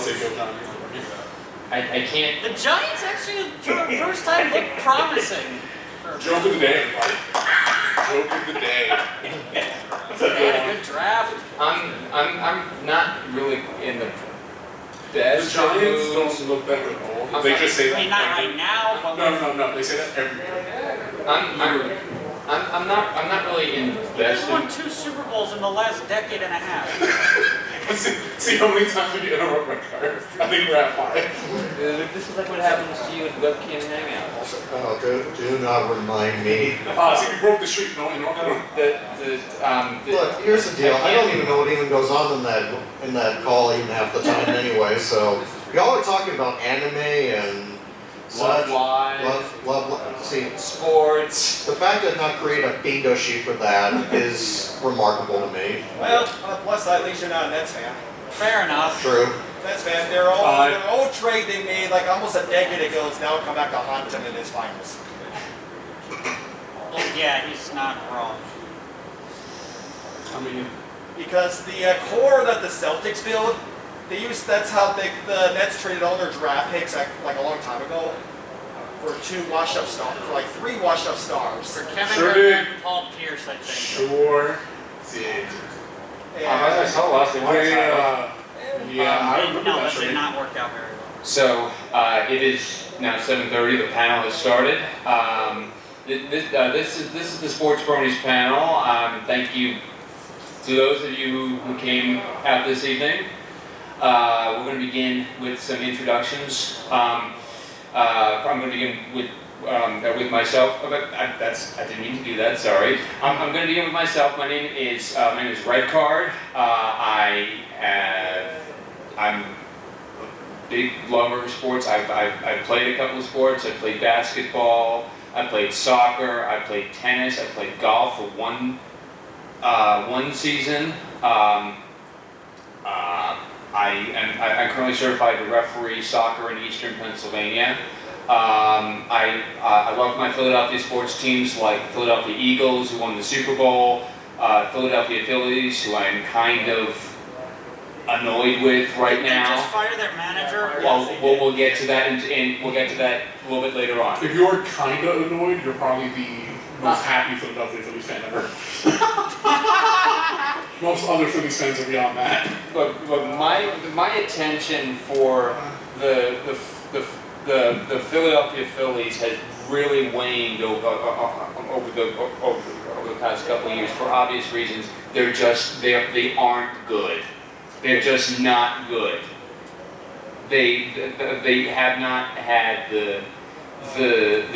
say Joe Johnny. I can't. The Giants actually, for the first time, look promising. Joke of the day, everybody. Joke of the day. They had a good draft. I'm not really in the The best Giants mood. don't look that good at all. They just say that. I mean, not right now, but No. They say that every year. I'm not really in the he best just won mood. 2 Super Bowls in the last decade and a half. See how many times we interrupt my car? I think we're at 5. This is like what happens to you at webcam hangout. Oh, do not remind me. See, we broke the streak. No. Look, here's the deal. I don't even know what even goes on in that call even half the time anyway. So y'all are talking about anime and Love such. Live. Love. See, Sports. the fact that not create a bingo sheet for that is remarkable to me. Well, on the plus side, at least you're not a Nets fan. Fair enough. True. Nets fan, their old trade they made like almost a decade ago is now come back to haunt them in his finals. Yeah, he's not wrong. I mean, Because the core that the Celtics build, that's how the Nets traded all their draft picks like a long time ago for 3 washed up stars. For Kevin Sure Durant did. and Paul Pierce, I think. sure did. And saw last night. I remember No, that that trade. did not work out very well. So it is now 7:30. The panel has started. This is the Sports Bronies panel. Thank you to those of you who came out this evening. We're going to begin with some introductions. I'm going to begin with myself. I didn't mean to do that. Sorry. I'm going to begin with myself. My name is Red Card. I'm a big lover of sports. I've played a couple of sports. I played basketball. I played soccer. I played tennis. I played golf for one season. I'm currently certified to referee soccer in Eastern Pennsylvania. I love my Philadelphia sports teams like Philadelphia Eagles, who won the Super Bowl, Philadelphia Phillies, who I'm kind of annoyed with right Did they now. just fire their manager? Well, we'll get to that, and we'll get to that a little bit later on. If you're kind of annoyed, you're probably the most happy Philadelphia Phillies fan ever. Most other Phillies fans are beyond that. But my attention for the Philadelphia Phillies has really waned over the past couple of years for obvious reasons. They aren't good. They're just not good. They have not had the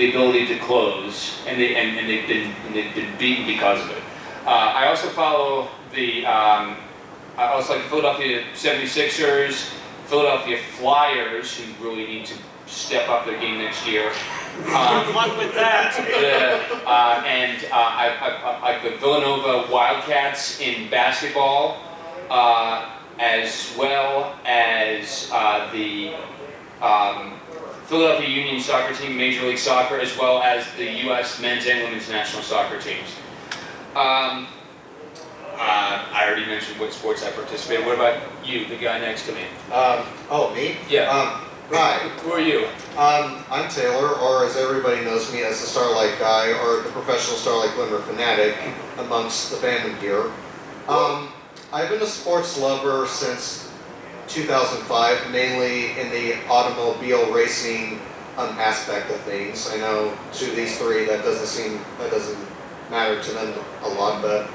ability to close, and they've been beaten because of it. I also follow I also like the Philadelphia 76ers, Philadelphia Flyers, who really need to step up their game next year. Good luck with that. I like the Villanova Wildcats in basketball, as well as the Philadelphia Union soccer team, Major League Soccer, as well as the U.S. men's and women's national soccer teams. I already mentioned what sports I participate in. What about you, the guy next to me? Me? Yeah. Hi. Who are you? I'm Taylor, or as everybody knows me as the Starlight Guy, or the professional Starlight Glimmer fanatic amongst the fandom here. I've been a sports lover since 2005, mainly in the automobile racing aspect of things. I know to these three that doesn't matter to them a lot, but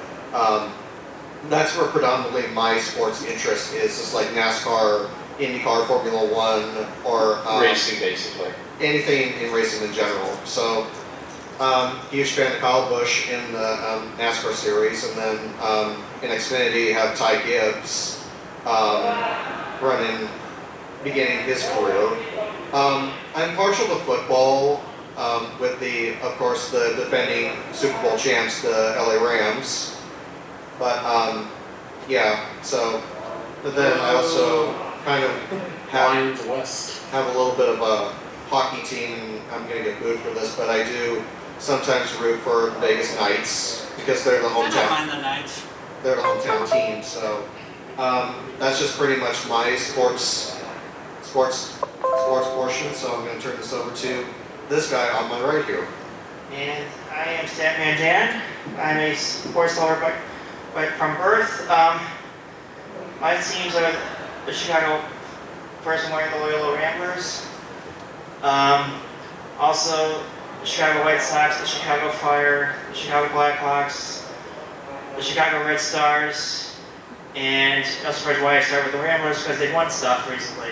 that's where predominantly my sports interest is, just like NASCAR, IndyCar, Formula One, or Racing, basically. anything in racing in general. So, huge fan of Kyle Busch in the NASCAR series, and then in Xfinity you have Ty Gibbs beginning his career. I'm partial to football, with of course, the defending Super Bowl champs, the LA Rams. But but then I also kind of Lions West. have a little bit of a hockey team, and I'm going to get booed for this, but I do sometimes root for the Vegas Knights because they're the I don't hometown. mind the Knights. They're the hometown team, so that's just pretty much my sports sports portion, so I'm going to turn this over to this guy on my right here. And I am Statman Dan. I'm a sports lover but from birth. My teams are the Chicago First and the Loyola Ramblers. Also, the Chicago White Sox, the Chicago Fire, the Chicago Blackhawks, the Chicago Red Stars, and no surprise why I started with the Ramblers because they won stuff recently.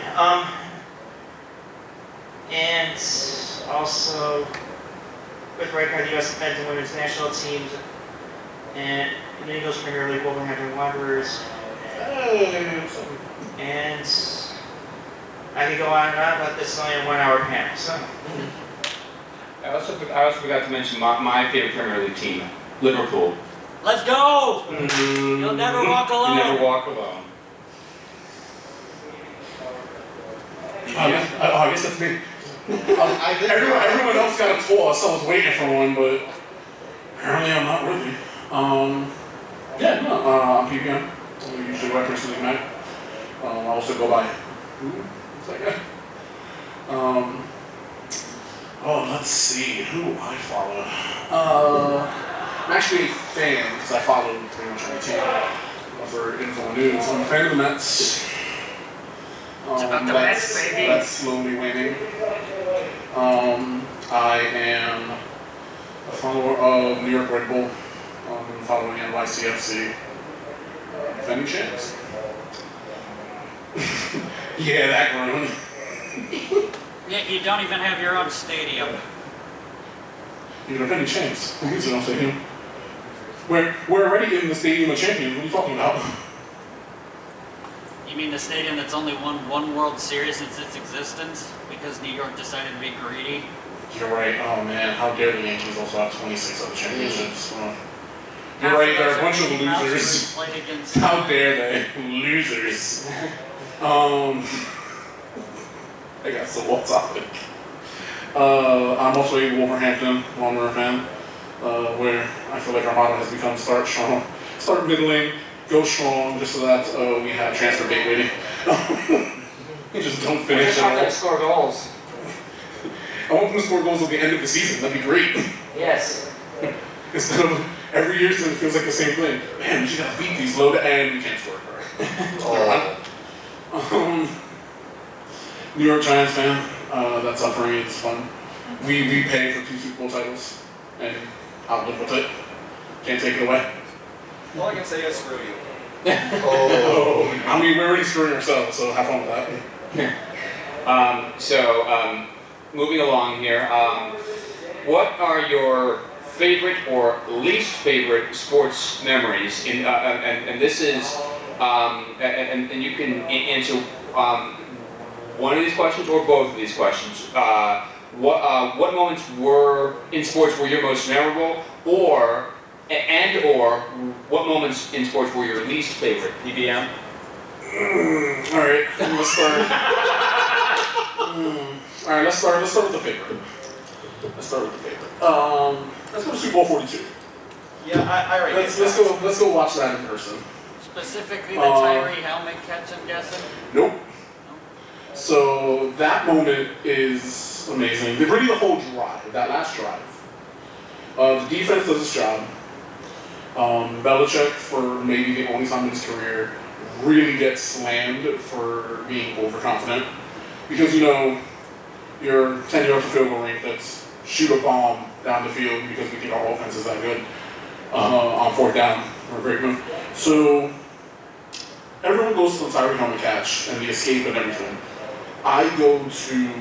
And also with right card the U.S. men's and women's national teams, and the English Premier League Wolverhampton Wanderers. And I could go on and on, but this is only a 1 hour panel, so. I also forgot to mention my favorite Premier League team, Liverpool. Let's go! Mm-hmm. You'll never walk alone. You never walk alone. I guess that's me. Everyone else got a toss. I was waiting for one, but apparently I'm not worthy. I'm PPM. Usually what I personally met. I also go by what's that guy? Let's see, who do I follow? I'm actually a fan because I follow pretty much every team for info and news. I'm a fan of the Mets. It's about the Mets, baby. That's slowly waning. I am a follower of New York Red Bull. I'm following NYCFC. Defending champs. Yeah, that grown. Nick, you don't even have your own stadium. You're defending champs. Who needs an own stadium? We're already in the Stadium of Champions. What are you talking about? You mean the stadium that's only won one World Series since its existence because New York decided to be greedy? You're right. Oh man, how dare the Yankees also have 26 other championships? You're right. They're a bunch of losers. How dare they? Losers. I got so off topic. I'm also a Wolverhampton Wanderer fan, where I feel like our motto has become start strong, start middling, go strong, just so that we have transfer bait waiting. We just don't finish at all. Score goals. I want them to score goals at the end of the season. That'd be great. Yes. Instead of every year, so it feels like the same thing. Man, we just gotta beat these low to end. We can't score. New York Giants fan. That's up for me. It's fun. We pay for 2 Super Bowl titles, and I'll live with it. Can't take it away. All I can say is screw you. I mean, we're already screwing ourselves, so have fun with that. Moving along here, what are your favorite or least favorite sports memories? And this is, and you can answer one of these questions or both of these questions. What moments were in sports were your most memorable, or what moments in sports were your least favorite? PBM. All right, let's start. All right, let's start with the favorite. Let's go to Super Bowl 42. Yeah, I already. Let's go watch that in person. Specifically the Tyree helmet catch, I'm guessing? Nope. So that moment is amazing. Really the whole drive, that last drive. The defense does its job. Belichick, for maybe the only time in his career, really gets slammed for being overconfident. Because, you're 10 yards from field goal range, let's shoot a bomb down the field because we think our offense is that good on 4th down, or a great move. So everyone goes to the Tyree helmet catch and the escape and everything. I go to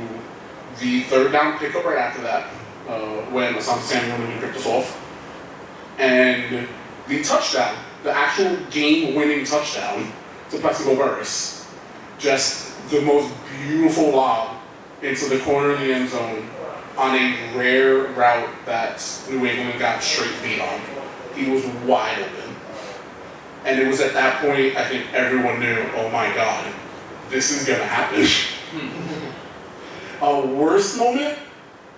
the 3rd down pickup right after that, when Asante Samuel picked us off. And the touchdown, the actual game-winning touchdown to Plexico Burris, just the most beautiful lob into the corner of the end zone on a rare route that New England got straight beat on. He was wide open. And it was at that point, I think everyone knew, oh my God, this is gonna happen. A worst moment?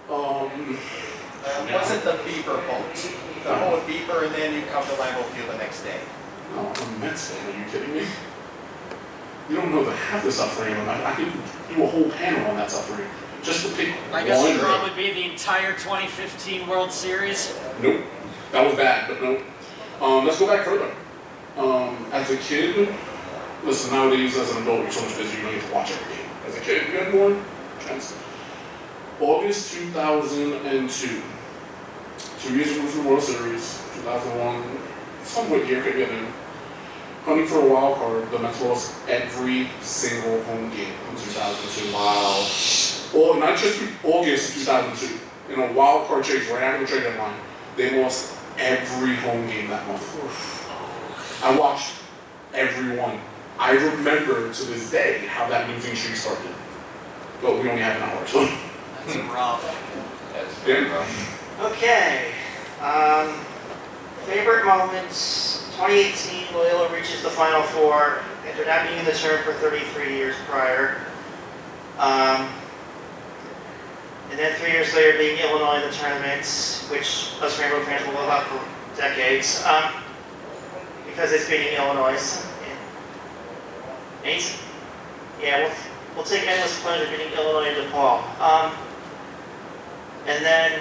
Wasn't the beeper bolt. The whole beeper, and then you come to Lambeau Field the next day. Oh, a Mets fan, are you kidding me? You don't know the half the suffering on that. I could do a whole panel on that suffering. Just to pick I guess one. it'd probably be the entire 2015 World Series. Nope. That was bad, but nope. Let's go back further. As a kid, listen, nowadays as an adult, you're so much busy, you don't get to watch every game. As a kid, you had more chance. August 2002. 2 years ago from the World Series, 2001, somewhat year could get in. Hunting for a wild card, the Mets lost every single home game in 2002. Wow. Or not just August 2002. In a wild card chase right after the trade deadline, they lost every home game that month. I watched every one. I remember to this day how that losing streak started. But we only have an hour, so. That's rough. That's very rough. Okay. Favorite moments. 2018, Loyola reaches the Final Four after not being in the tournament for 33 years prior. And then 3 years later, being Illinois in the tournament, which us Rainbow fans will love out for decades, because it's beating Illinois. Yeah, we'll take endless pleasure beating Illinois and DePaul. And then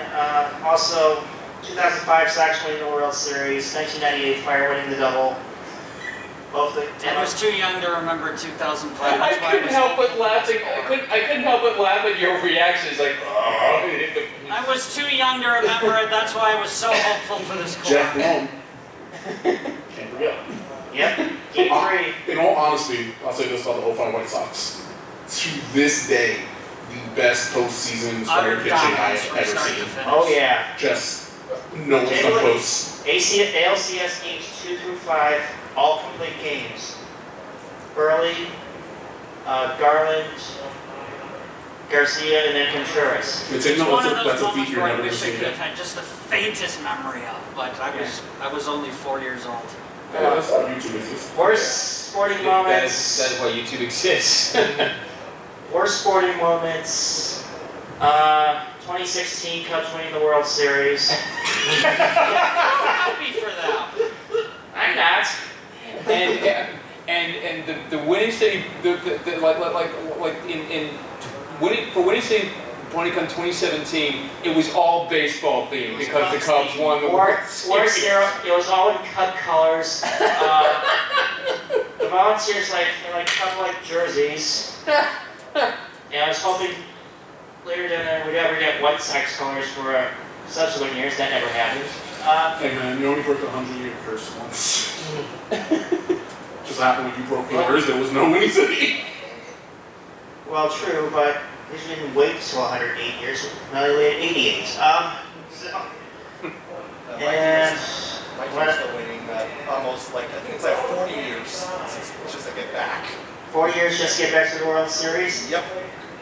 also 2005 Sox winning the World Series, 1998 Fire winning the double. Both the I was too young to remember 2005. I couldn't help but laughing. I couldn't help but laugh at your reactions, like, I was too young to remember it. That's why I was so hopeful for this Jeff core. Blum. Can't forget. Yep, Game 3. In all honesty, I'll say this about the 05 White Sox. To this day, the best postseason starting pitching I have ever seen. Oh yeah. Just no one's come close. ALCS games 2 through 5, all complete games. Burley, Garland, Garcia, and then Contreras. It's It's one of that's those a moments feat you're where I never going to wish I see could have again. had just the faintest memory of, but I was only 4 years old. Yeah, that's how YouTube exists. Worst sporting that moments. is why YouTube exists. Worst sporting moments. 2016 Cubs winning the World Series. Happy for them. I'm not. and the Winning City Winning City Pony Con 2017, it was all baseball themed because the Cubs won the World Series. It was all in Cub colors. The volunteers like Cub-like jerseys. And I was hoping later down we'd ever get White Sox colors for subsequent years. That never happened. Hey man, you only broke the 100-year curse once. Just happened when you broke yours, there was no Winning City. Well, true, but they didn't wait till 108 years. No, they waited 88. And My team's still waiting almost I think it's 40 years just to get back. 4 years just to get back to the World Series. Yep.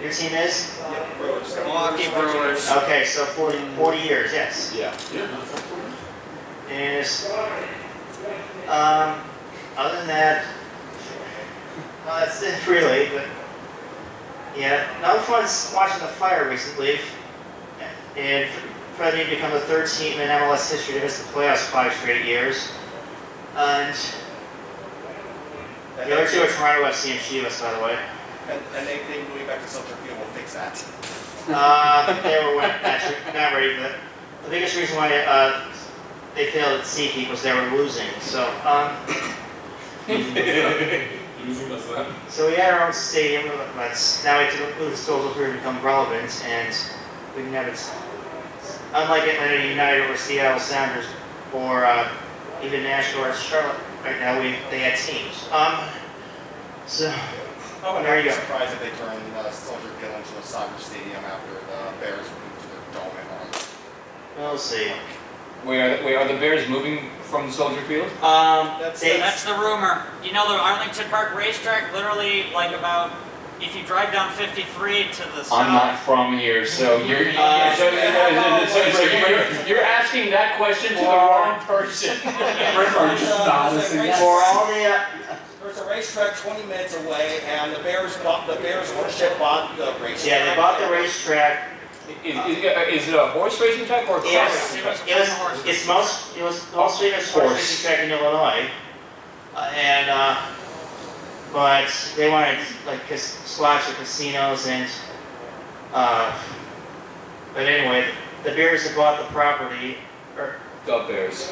Your team is? Yep. Brewers. Milwaukee Brewers. Okay, so 40 years, yes. Yeah. And other than that, that's it really. But yeah, another fun is watching the Fire recently, and for them to become the third team in MLS history to miss the playoffs 5 straight years. And the other two are Toronto FC and Chivas, by the way. And they think moving back to Soldier Field will fix that. They were not ready for that. The biggest reason why they failed at SeaKeep was they were losing. So, so we had our own stadium, but now we have to move the Soldier Field to become relevant, and we can have it. Unlike Atlanta United or Seattle Sounders or even Nashville or Charlotte, right now they had teams. So. Oh, and There I'd you be go. surprised if they turned Soldier Field into a soccer stadium after the Bears moved to their dome at home. We'll see. Wait, are the Bears moving from the Soldier Field? That's the rumor. You know the Arlington Park racetrack, literally about if you drive down 53 to the south. I'm not from here, so you're asking that question to the wrong person. For all the There's a racetrack 20 minutes away, and the Bears ownership bought the racetrack. yeah, they bought the racetrack. Is it a horse racing track or a car Yes, racing track? it was mostly a horse racing track in Illinois, and but they wanted like slots or casinos and. But anyway, the Bears had bought the property, or The Bears.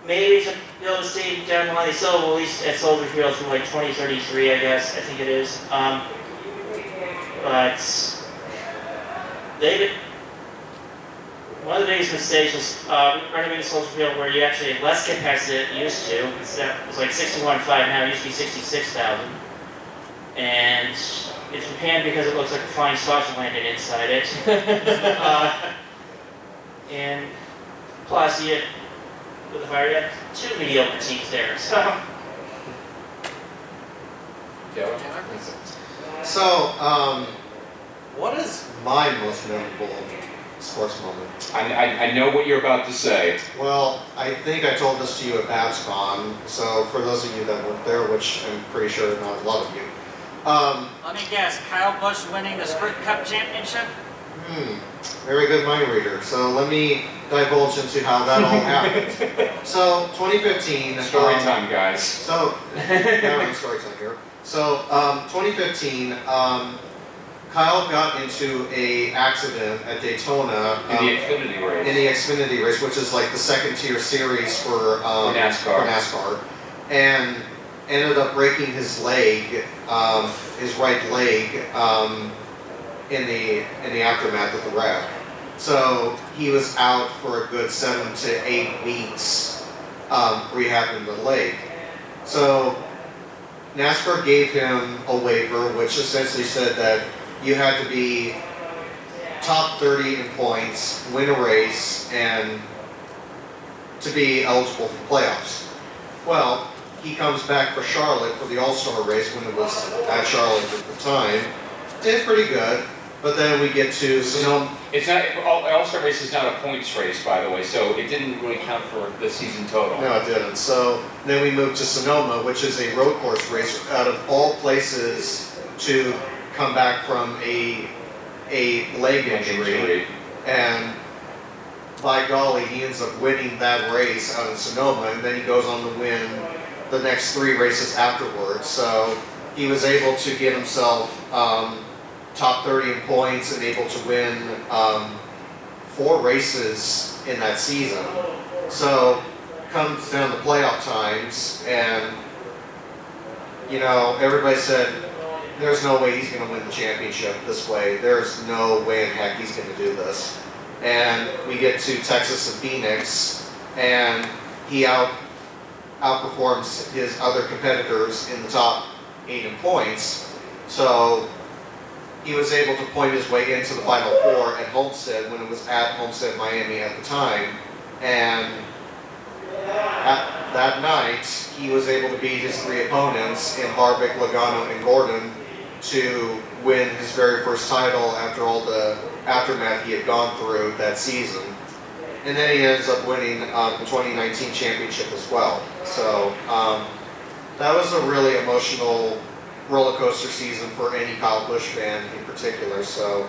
maybe to build a stadium down the line. They sold at least at Soldier Field from like 2033, I guess. I think it is. But one of the biggest mistakes was renovating Soldier Field where you actually had less capacity than it used to. It was like 61.5 now. It used to be 66,000. And it's panned because it looks like a flying saucer landed inside it. And plus, with the fire, you have 2 mediocre teams there. So, what is my most memorable sports moment? I know what you're about to say. Well, I think I told this to you at BabsCon, so for those of you that weren't there, which I'm pretty sure not a lot of you. Let me guess, Kyle Busch winning the Sprint Cup Championship? Very good mind reader. So let me divulge into how that all happened. So 2015. Story time, guys. So, now we're in story time here. So 2015, Kyle got into a accident at Daytona. In the Xfinity race. In the Xfinity race, which is like the second tier series for NASCAR. And ended up breaking his leg, his right leg, in the aftermath of the wreck. So he was out for a good 7 to 8 weeks, rehabbing the leg. So NASCAR gave him a waiver, which essentially said that you had to be top 30 in points, win a race, and to be eligible for playoffs. Well, he comes back for Charlotte for the All-Star race when it was at Charlotte at the time. Did pretty good, but then we get to Sonoma. It's not, All-Star race is not a points race, by the way, so it didn't really count for the season total. No, it didn't. So then we moved to Sonoma, which is a road course race out of all places to come back from a leg injury. And by golly, he ends up winning that race out in Sonoma, and then he goes on to win the next 3 races afterwards. So he was able to get himself top 30 in points and able to win 4 races in that season. So comes down to playoff times, and everybody said there's no way he's going to win the championship this way. There's no way in heck he's going to do this. And we get to Texas and Phoenix, and he outperforms his other competitors in the top 8 in points. So he was able to point his way into the Final 4 at Homestead when it was at Homestead, Miami at the time. And that night, he was able to beat his 3 opponents in Harvick, Logano, and Gordon to win his very first title after all the aftermath he had gone through that season. And then he ends up winning the 2019 championship as well. So that was a really emotional roller coaster season for any Kyle Busch fan in particular. So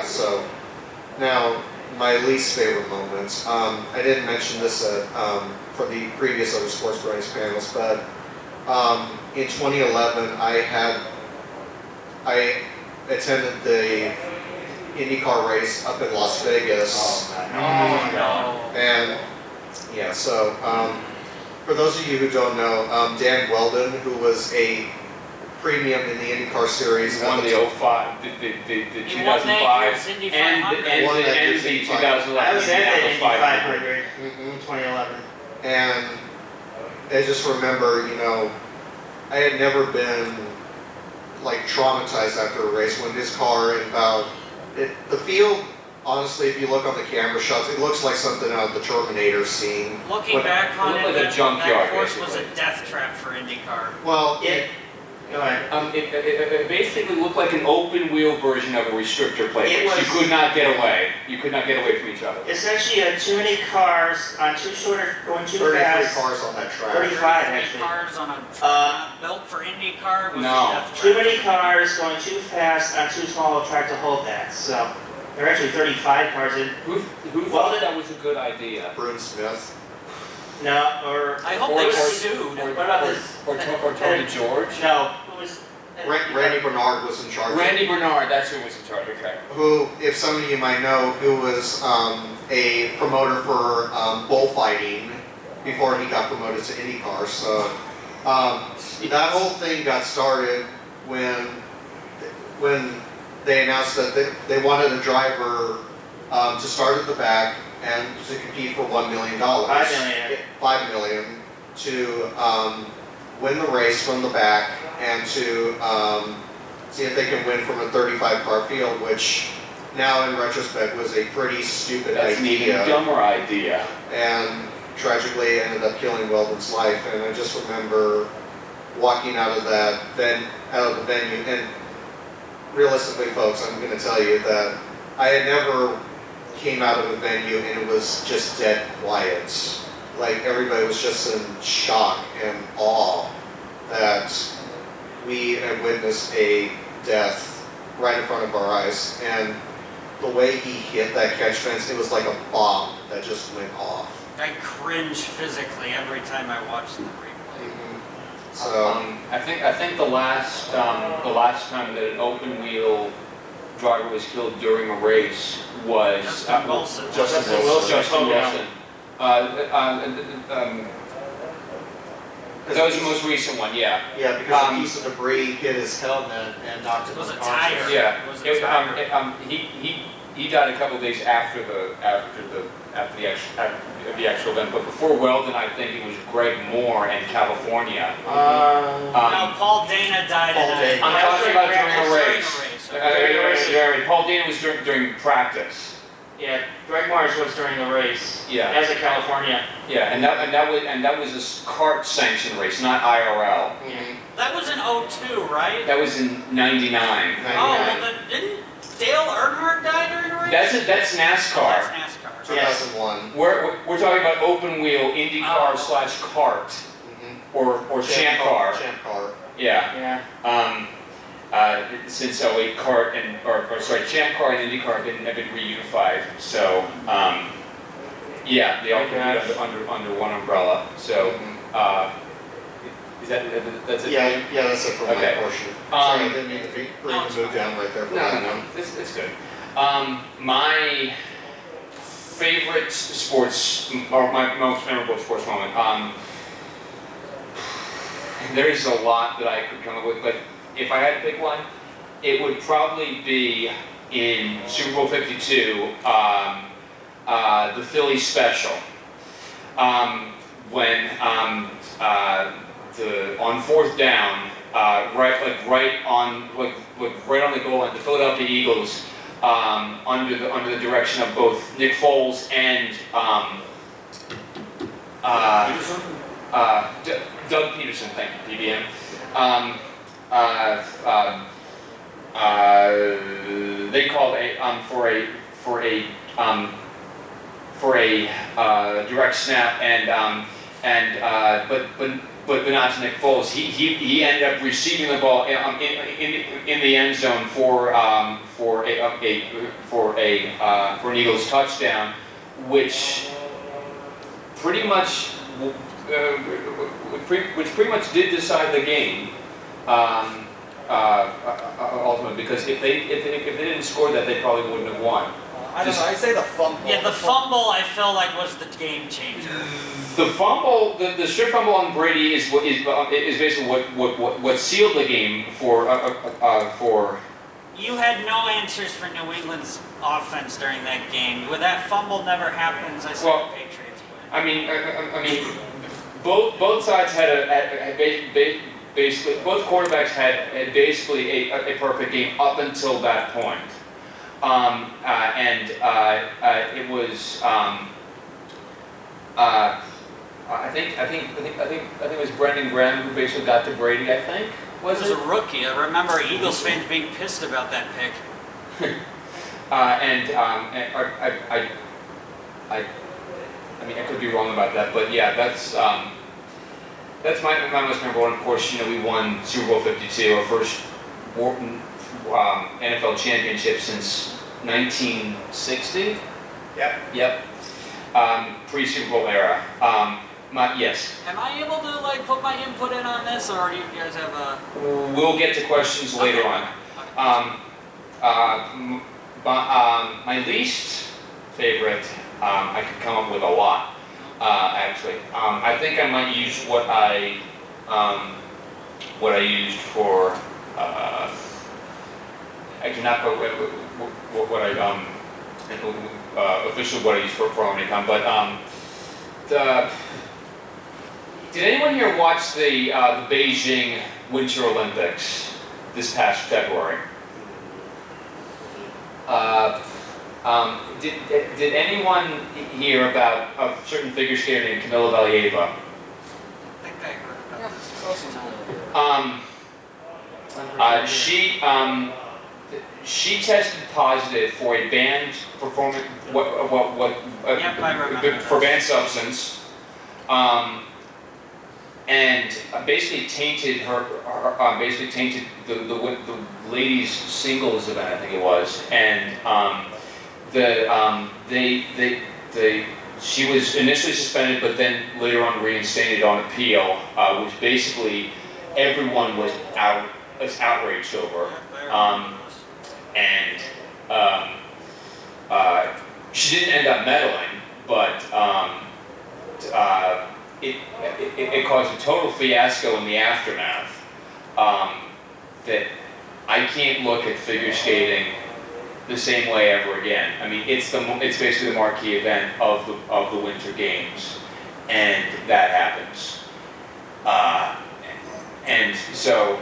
so now my least favorite moments. I didn't mention this for the previous other Sports Bronies panels, but in 2011 I attended the IndyCar race up in Las Vegas. And so for those of you who don't know, Dan Weldon, who was a premium in the IndyCar series, won the 05, the 2005, and the 2011. I was at the Indy 500 in 2011. And I just remember, I had never been like traumatized after a race when his car the field, honestly, if you look on the camera shots, it looks like something out of the Terminator scene. Looking back on it, like a that junkyard, course was a basically. death trap for IndyCar. Well, Go ahead. It basically looked like an open wheel version of a restrictor plate. It You was- could not get away. You could not get away from each other. Essentially, you had too many cars on too shorter, going too 33 fast. cars on that track. 35 Three actually. cars on a track built for IndyCar was No. a death Too trap. many cars going too fast on too small a track to hold that. So there are actually 35 cars in. Who thought that was a good idea? Brune Smith. No, or I hope Or- they or- sued. what about this? Or Tony George? No, who was? Randy Bernard was in charge. Randy Bernard, that's who was in charge, okay. Who, if some of you might know, who was a promoter for bullfighting before he got promoted to IndyCar. So that whole thing got started when they announced that they wanted a driver to start at the back and to compete for $1 million. $5 million. $5 million to win the race from the back and to see if they can win from a 35-car field, which now in retrospect was a pretty stupid That's an even idea, dumber idea. and tragically ended up killing Weldon's life. And I just remember walking out of the venue, and realistically, folks, I'm going to tell you that I had never came out of a venue and it was just dead quiet. Like everybody was just in shock and awe that we had witnessed a death right in front of our eyes. And the way he hit that catch fence, it was like a bomb that just went off. I cringe physically every time I watch the replay. So I think the last time that an open wheel driver was killed during a race was Justin Wilson. Justin Wilson. Justin Wilson. That was the most recent one, yeah. yeah, because a piece of debris hit his helmet and knocked him It was a unconscious. tire. Yeah. It was a tire. He died a couple of days after the actual event, but before Weldon, I think it was Greg Moore in California. No, Paul Dana died Paul in a... Dana. I'm talking about during a During race. Paul Dana was during practice. Yeah, Greg Mars was during the race. Yeah. As a California. Yeah, and that was a kart sanctioned race, not IRL. That was in 02, right? That was in '99. Oh, well then, didn't Dale Earnhardt die during a race? That's NASCAR. Oh, that's NASCAR. 2001. We're talking about open wheel IndyCar / kart or Champ Car. Champ car. Yeah. Yeah. Since 08 kart Champ Car and IndyCar have been reunified. So yeah, they all compete under one umbrella. So that's it? Yeah, that's it for Okay. my portion. Sorry, I didn't mean to bring No, it's the mood down right there for that. No, it's good. My favorite sports, or my most memorable sports moment, there's a lot that I could come up with, but if I had to pick one, it would probably be in Super Bowl 52, the Philly Special, when on fourth down, right on the goal line, the Philadelphia Eagles, under the direction of both Nick Foles and Doug Peterson, thank you, PBM. They called for a direct snap but not to Nick Foles. He ended up receiving the ball in the end zone for an Eagles touchdown, which pretty much did decide the game. Ultimately, because if they didn't score that, they probably wouldn't have won. I don't know, I'd say the fumble. Yeah, the fumble I feel like was the game changer. The fumble, the strip fumble on Brady is basically what sealed the game for. You had no answers for New England's offense during that game. When that fumble never happens, I say the Patriots win. I mean, both sides had basically both quarterbacks had basically a perfect game up until that point. It was I think it was Brendan Graham who basically got to Brady. I think It was a rookie. I remember Eagles fans being pissed about that pick. I mean, I could be wrong about that, but yeah, that's my most memorable one. Of course, we won Super Bowl 52, our first NFL championship since 1960. Yep. Yep. Pre-Super Bowl era. Yes. Am I able to like put my input in on this, or do you guys have a? We'll get to questions later on. My least favorite, I could come up with a lot, actually. I think I might use what I used for, I cannot go what I, officially what I used for Harmony Con, but, did anyone here watch the Beijing Winter Olympics this past February? Did anyone hear about a certain figure skater named Camila Valieva? I think I heard about this. She tested positive for a banned performance Yep, I remember for this. banned substance, and basically tainted the ladies singles event, I think it was, and she was initially suspended, but then later on reinstated on appeal, which basically everyone was outraged over. She didn't end up medaling, but it caused a total fiasco in the aftermath. That I can't look at figure skating the same way ever again. I mean, it's basically the marquee event of the Winter Games, and that happens. And so.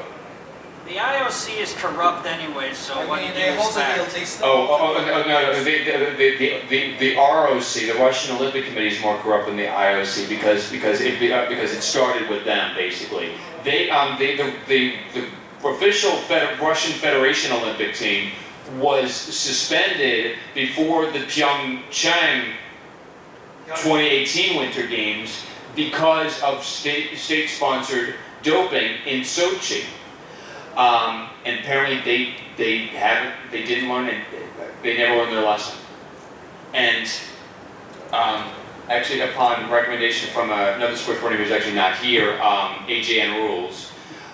The IOC is corrupt anyway, so what do you expect? No, the ROC, the Russian Olympic Committee, is more corrupt than the IOC because it started with them basically. The official Russian Federation Olympic team was suspended before the Pyeongchang 2018 Winter Games because of state-sponsored doping in Sochi. And apparently they didn't learn it. They never learned their lesson. And actually, upon recommendation from another sports reporter who's actually not here, AJN Rules,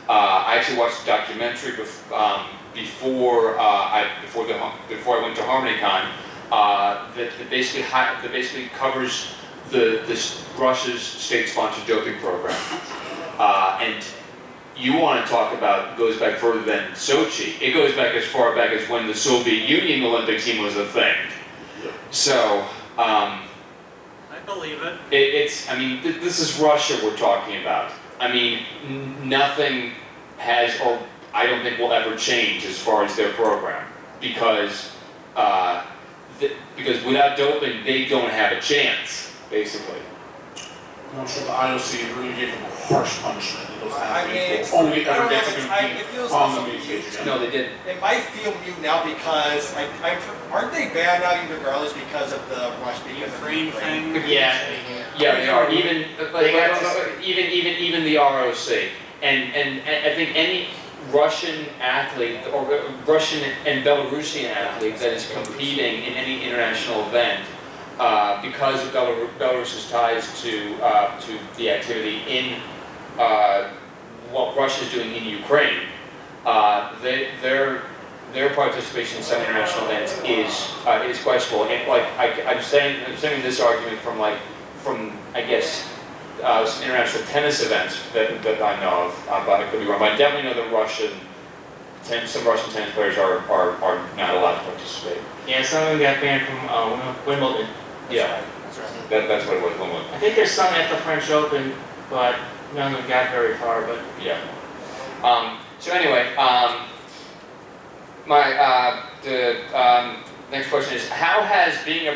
I actually watched a documentary before I went to Harmony Con that basically covers this Russia's state-sponsored doping program. And you want to talk about, goes back further than Sochi. It goes back as far back as when the Soviet Union Olympic team was a thing. So, I believe it. This is Russia we're talking about. I mean, nothing has, or I don't think will ever change as far as their program. Because without doping, they don't have a chance, basically. I'm sure the IOC really gave them a harsh punishment. I mean, Only ever gets it to feels be on also the news mute. stage. No, they didn't. It might feel mute now because aren't they banned now even regardless because of the Ukraine thing. Yeah, they are. Even the ROC, and I think any Russian athlete or Russian and Belarusian athlete that is competing in any international event, because of Belarus's ties to the activity in what Russia is doing in Ukraine, their participation in some international events is questionable. And I'm saying this argument from I guess some international tennis events that I know of, but I could be wrong. But I definitely know that some Russian tennis players are not allowed to participate. Yeah, some of them got banned from Wimbledon. Yeah, that's what it was. Wimbledon. I think there's some at the French Open, but none of them got very far. But Yeah. So anyway, the next question is: how has being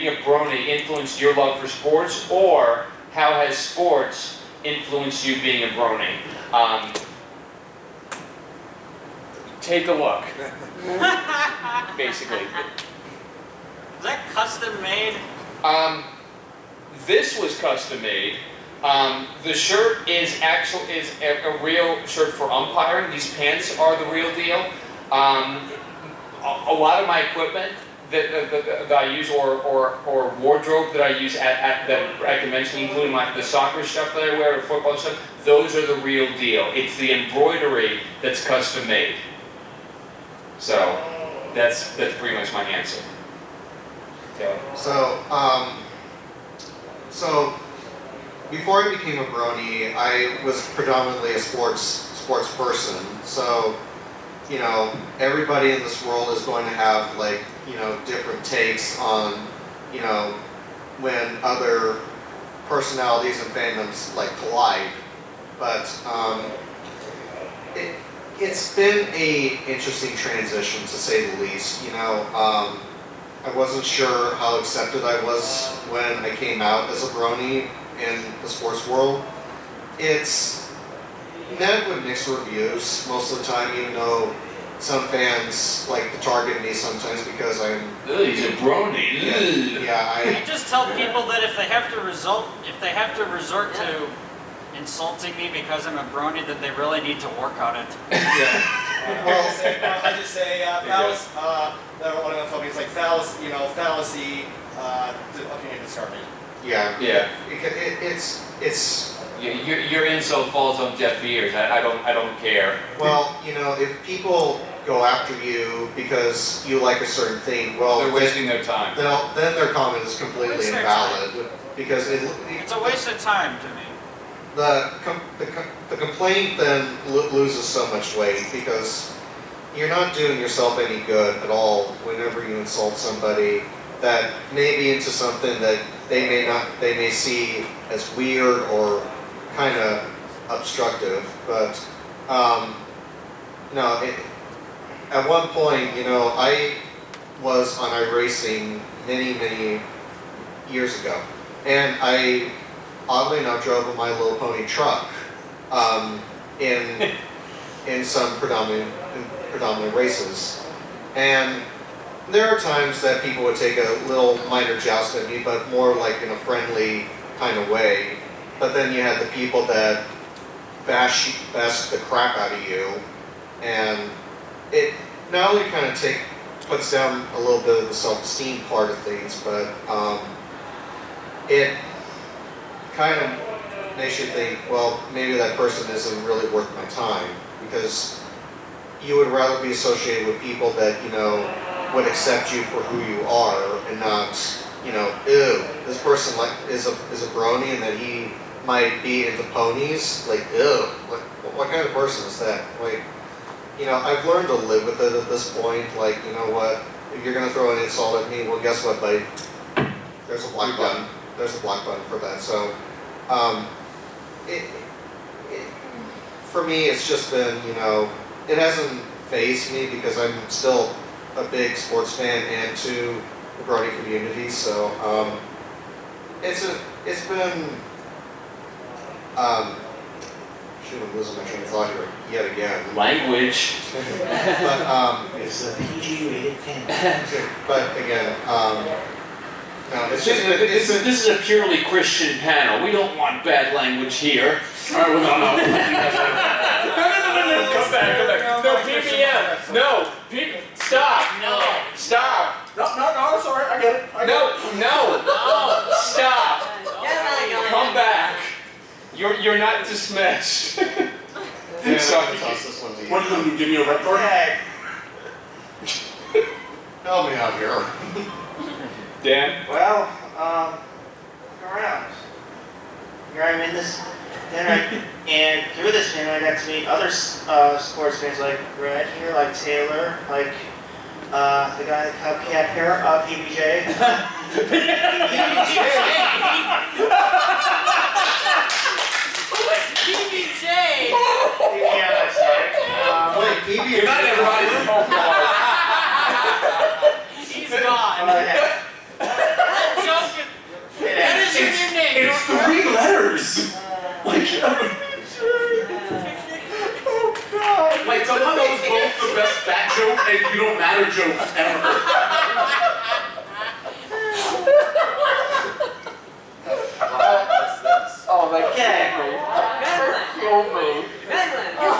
a brony influenced your love for sports, or how has sports influenced you being a brony? Take a look. Basically. Is that custom made? This was custom made. The shirt is a real shirt for umpiring. These pants are the real deal. A lot of my equipment that I use or wardrobe that I use that I can mention, including the soccer stuff that I wear, or football stuff, those are the real deal. It's the embroidery that's custom made. So that's pretty much my answer. Taylor. So before I became a brony, I was predominantly a sports person. So, you know, everybody in this world is going to have, like, you know, different takes on, you know, when other personalities and fandoms like collide. But it's been a interesting transition, to say the least. You know, I wasn't sure how accepted I was when I came out as a brony in the sports world. It's met with mixed reviews most of the time, even though some fans like to target me sometimes because I'm... He's a brony. I just tell people that if they have to resort to insulting me because I'm a brony, that they really need to work on it. I just say fallacy. One of the phobias like fallacy. You know, fallacy. Opinion discarding. Yeah. It's. Your insult falls on deaf ears. I don't care. Well, you know, if people go after you because you like a certain thing, well, they're wasting their time. Then their comment is completely invalid because it's a waste of time to me. The complaint then loses so much weight because you're not doing yourself any good at all whenever you insult somebody that may be into something that they may see as weird or kind of obstructive. But no, at one point, you know, I was on iRacing many years ago, and I oddly enough drove a My Little Pony truck in some predominant races. And there are times that people would take a little minor joust at me, but more like in a friendly kind of way. But then you had the people that bash the crap out of you, and it not only kind of puts down a little bit of the self-esteem part of things, but it kind of makes you think, well, maybe that person isn't really worth my time, because you would rather be associated with people that, you know, would accept you for who you are and not, you know, ew, this person is a brony and that he might be into ponies, like, ew, what kind of person is that? Like, you know, I've learned to live with it at this point. Like, you know what, if you're gonna throw an insult at me, well, guess what, buddy? There's a black button. There's a black button for that. So, for me, it's just been, you know, it hasn't fazed me because I'm still a big sports fan and to the brony community. So, it's been, shoot, I'm losing my train of thought here yet again. Language. But, It's a PG-rated pen. but again, no, This is a purely Christian panel. We don't want bad language here. All right, well, no. No, come back. No, PPM. No, stop. No. Stop. No, sorry, I get it. No, stop. Come back. You're not dismissed. yeah, Sorry. toss this one to you. What are you gonna do? Give me a rep card? Okay. Help me out here. Dan? Well, look around. Here I'm in this dinner, and through this dinner I got to meet other sports fans like Red here, like Taylor, like the guy with cupcake hair, PBJ. PBJ! Yeah, that's right. Wait, BB, Good night, everybody. He's gone. Joking. That is your new name. It's 3 letters. Like, oh god. Like, somehow that was both the best fat joke and you don't matter joke ever. Oh, my Okay.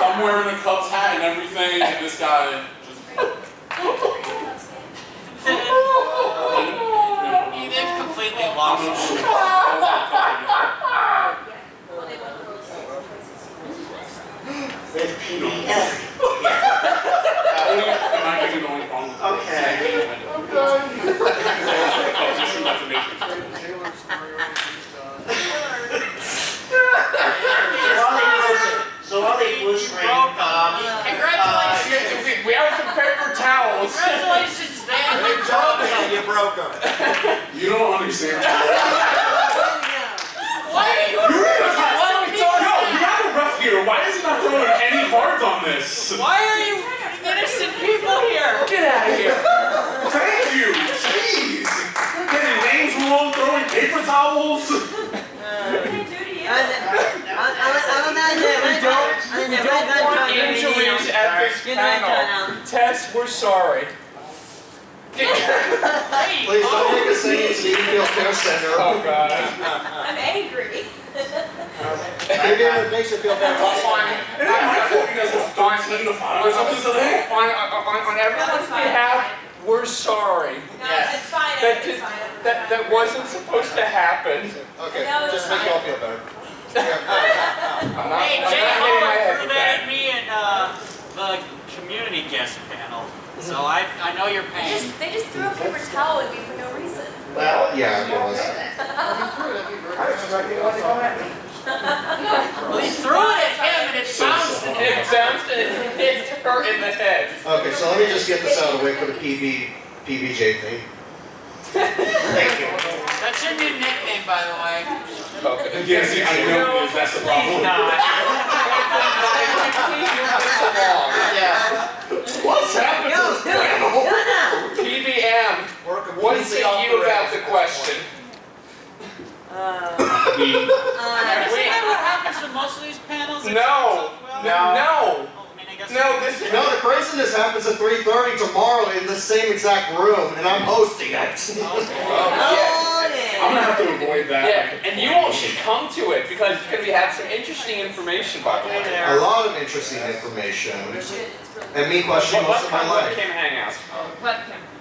I'm wearing a Cubs hat and everything, and this guy just. be Ellie. Only, in my opinion, the only problem with that is that's a major. So while they blue screen, Congratulations! We have some paper towels. Congratulations, Dan! You broke them. You don't understand. Why are you? We have a ref here. Why is he not throwing any cards on this? Why are you innocent people here? Get out of here. Thank you. Jeez. Getting names wrong, throwing paper towels. We don't want injuries at this panel. Tess, we're sorry. Please don't make us say it's the Eagle Care Center. Oh God. I'm angry. Maybe it makes you feel better. It ain't my fault you guys have 13 to 5 or something today. On everyone's behalf, we're sorry. No, it's fine. That wasn't supposed to happen. Okay, No, just it's make you all feel better. Hey, Jay Hall threw that at me in the community guest panel. So I know your pain. They just threw a paper towel at me for no reason. Well, yeah, it was. Well, he threw it at him and it bounced at him. It bounced and it hit her in the head. Okay, so let me just get this out of the way for the PBJ thing. Thank you. That's your new nickname, by the way. Okay. Yeah, see, I know that's the problem. What's happened to this panel? PBM, what is it you about the question? Isn't that what happens to most of these panels? No. Well, No. I guess No, this No, the craziness happens at 3:30 tomorrow in the same exact room, and I'm hosting it. I'm gonna have to avoid that. Yeah, and you all should come to it because it's going to have some interesting information by the way. A lot of interesting information, and me questioning most of my life. Webcam hangout.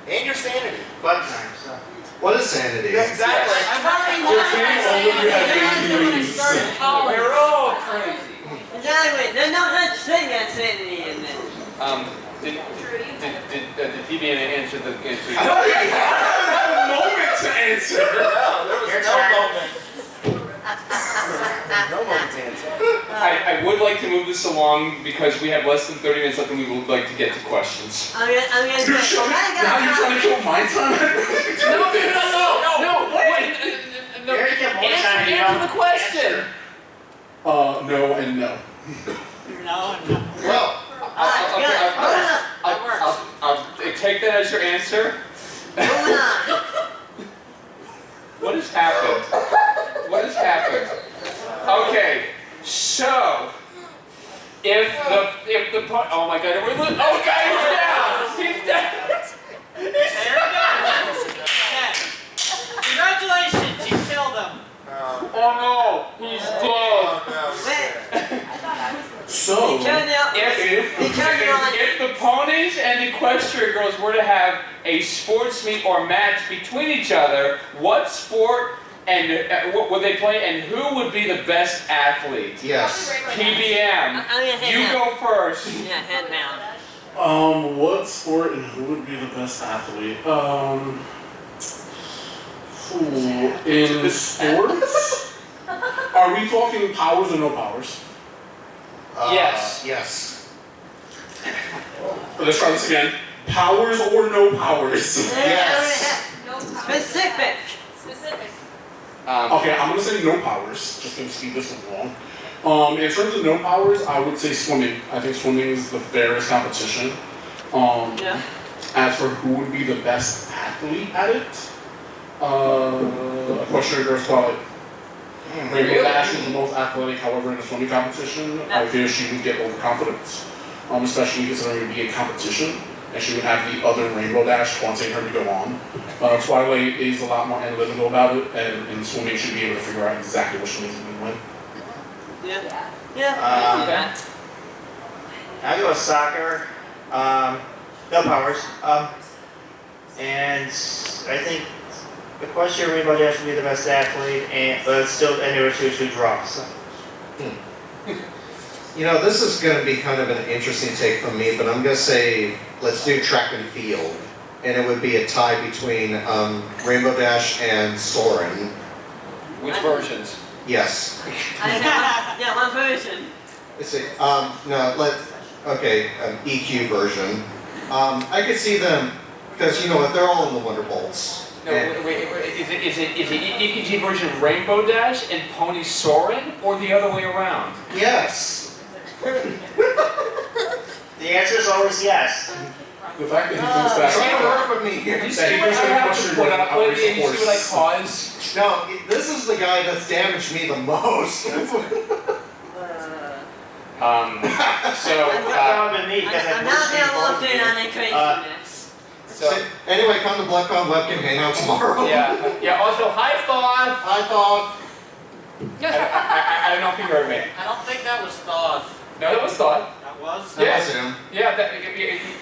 And your sanity. Bug time, so. What is sanity? Exactly. I've already You're saying all of you have ADHD. We're all crazy. Exactly. There's no such thing as sanity in this. Did TBN answer the answer? I don't even have a moment to answer. No, there was no moment. No moment to answer. I would like to move this along because we have less than 30 minutes left and we would like to get to questions. I'm gonna Now you're trying to kill my time? No, wait, You already get more time, you answer know. the question. No and no. No. Well, I'll take that as your answer. What has happened? What has happened? Okay, so if the oh my God, we're oh God, he's down. There you go. Congratulations, you killed him. Oh no, he's dead. So, If the ponies and Equestria girls were to have a sports meet or match between each other, what sport and what would they play, and who would be the best athlete? yes. PBM, you go first. Yeah, head down. what sport and who would be the best athlete? In sports? Are we talking powers or no powers? Yes. Yes. Let's try this again. Powers or no powers? Yes. Specific. Okay, I'm gonna say no powers, just gonna speed this one along. In terms of no powers, I would say swimming. I think swimming is the fairest competition. Yeah. As for who would be the best athlete at it, Equestria girls Twilight. Rainbow Dash is the most athletic, however, in a swimming competition, I fear she would get overconfident, especially considering it would be a competition, and she would have the other Rainbow Dash taunting her to go on. Twilight is a lot more analytical about it, and in swimming she'd be able to figure out exactly what she needs to win. Yeah. Yeah. I go with soccer. No powers. And I think Equestria Rainbow Dash would be the best athlete, but it's still, and there were two draws. So. You know, this is going to be kind of an interesting take from me, but I'm going to say let's do track and field. And it would be a tie between Rainbow Dash and Soarin'. Which versions? Yes. Yeah, one version. Let's see. EQ version. I could see them, because you know what, they're all in the Wonderbolts. No, wait, is it EKG version Rainbow Dash and Pony Soarin', or the other way around? Yes. The answer is always yes. The fact that he thinks that. Try to work with me here. You see what I have to put up with? You see what I caused? No, this is the guy that's damaged me the most. Probably me, because I'm not going to walk in on a craziness. So anyway, come to BlackCon webcam hangout tomorrow. yeah. Also, hi Thawne. Hi, Thawne. I don't know if you heard me. I don't think that was thought. No, that was Thawne. That was? That was him. Yeah,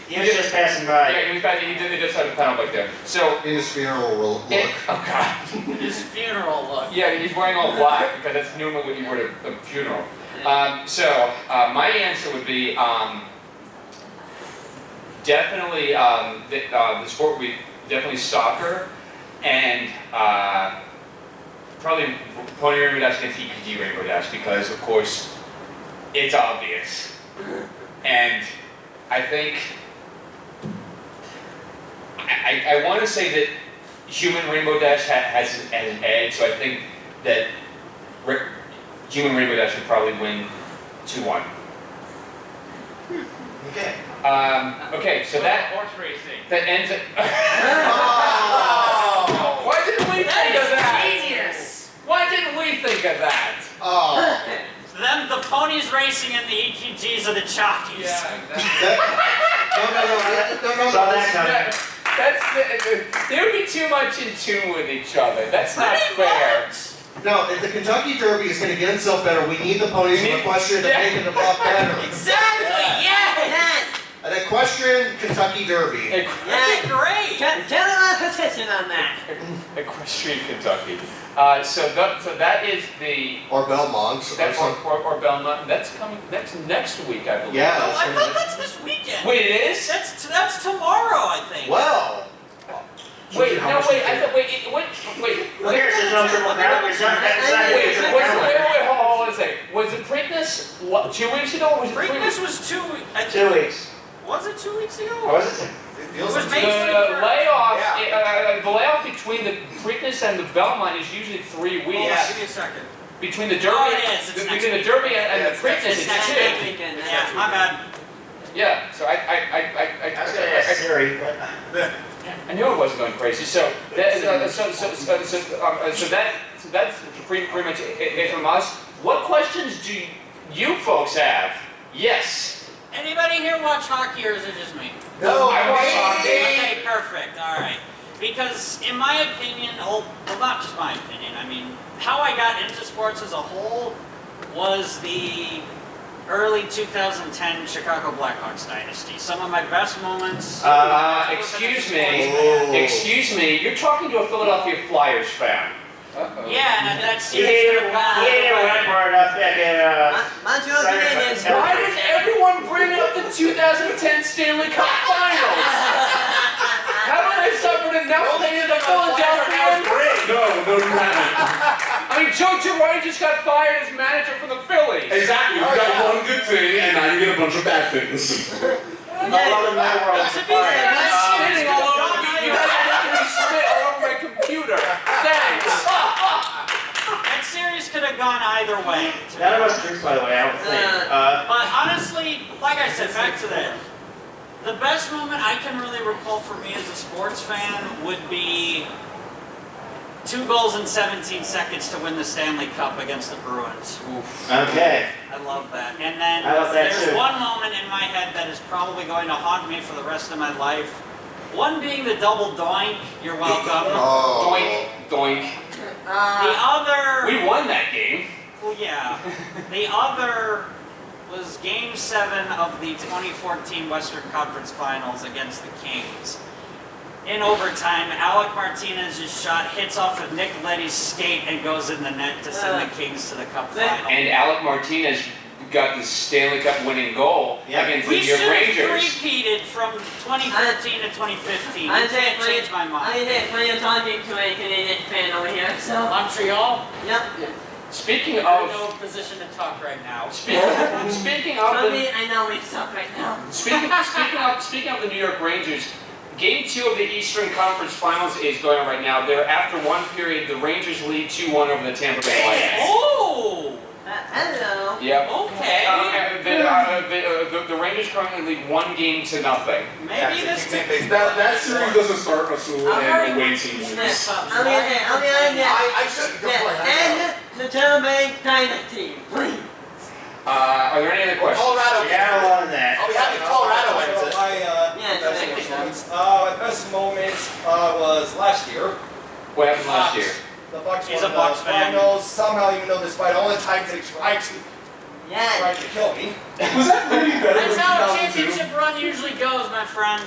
He was just passing by. Yeah, he was back. He just had a panel back there. So In his funeral look. oh god. His funeral look. Yeah, he's wearing all black because that's normally what you wear to a funeral. My answer would be definitely the sport would be definitely soccer and probably Pony Rainbow Dash against EPG Rainbow Dash because of course it's obvious. And I think I want to say that Human Rainbow Dash has an edge, so I think that Human Rainbow Dash would probably win 2-1. Okay. Okay, so that Horse racing. that ends it. Oh! Why didn't we think of that? Genius. Why didn't we think of that? Oh. Then the ponies racing and the EQGs are the jockeys. No. Saw that coming. They would be too much in tune with each other. That's not fair. No, if the Kentucky Derby is going to get itself better, we need the ponies from Equestria to make it a lot better. Exactly, yes! Yes! An Equestrian Kentucky Derby. Yeah, Great! Tell them our position on that. Equestrian Kentucky. So that is the Or Belmont. or Belmont. That's coming. That's next week, I believe. Yeah. Oh, I thought that's this weekend. Wait, it is. That's tomorrow, I think. Well. Wait, How no, much wait. do you I thought. Wait. Who cares? There's no triple crown. There's not Wait, hold on a second. Was the Preakness 2 weeks ago? Or was it 3 Preakness weeks? was 2 weeks. 2 weeks. Was it 2 weeks ago? Or was it? It was May The 21st. layoff, the layoff between the Preakness and the Belmont is usually 3 weeks. Yeah, give me a second. Between the Derby, Oh, it is. It's next between the week. Derby and the Preakness, It's it's next 2. weekend. Yeah, my bad. Yeah. So I was gonna ask Siri, but I knew it wasn't going crazy. So that's pretty much it from us. What questions do you folks have? Yes. Anybody here watch hockey or is it just me? No. I watch hockey. Okay, perfect. All right. Because in my opinion, well, not just my opinion. I mean, how I got into sports as a whole was the early 2010 Chicago Blackhawks dynasty. Some of my best moments. Excuse me. You're talking to a Philadelphia Flyers fan. Yeah, and that he series didn't could have gone went either way. for it up back in Montreal Canadiens. Why does everyone bring up the 2010 Stanley Cup Finals? Haven't I suffered enough pain in the Philadelphia? No, you haven't. I mean, Joe Girardi just got fired as manager for the Phillies. Exactly. You got one good thing, and now you get a bunch of bad things. my world To be fair, that series Spitting could all have over gone you. You either guys are way. making me spit all over my computer. Thanks. That series could have gone either way. None of us drinks, by the way, I don't think. But honestly, like I said, back to that. The best moment I can really recall for me as a sports fan would be 2 goals in 17 seconds to win the Stanley Cup against the Bruins. Okay. I love that. And then I love that there's too. one moment in my head that is probably going to haunt me for the rest of my life. One being the double doink. You're welcome. Oh. Doink, doink. The other. We won that game. Well, yeah. The other was Game 7 of the 2014 Western Conference Finals against the Kings. In overtime, Alec Martinez's shot hits off of Nick Leddy's skate and goes in the net to send the Kings to the Cup final. And Alec Martinez got the Stanley Cup winning goal against the We New should York have Rangers. three-peated from 2013 to 2015. I You can't say- change my I mind. think when you're talking to a Canadian fan over here, so. Montreal? Yep. Speaking You're in of, no position to talk right now. speaking of For the me, I know we suck right now. Speaking of the New York Rangers, Game 2 of the Eastern Conference Finals is going on right now. After one period, the Rangers lead 2-1 over the Tampa Bay Lightning. Oh! Hello. Yep. Okay. The Rangers currently lead 1-0. Maybe this could... That series doesn't start until an away team wins. On the other hand, I shouldn't complain. I know. and the Tampa Bay Dynasty. Please. Are there any other questions? Colorado. We got a lot of that. I'll be happy if Colorado wins it. My best moments was last year. What happened last year? The Bucks He's won a Bucks the fan. finals. Somehow, even though despite all the times they tried to Yeah. kill me. Was that really better That's than how a 2002? championship run usually goes, my friend.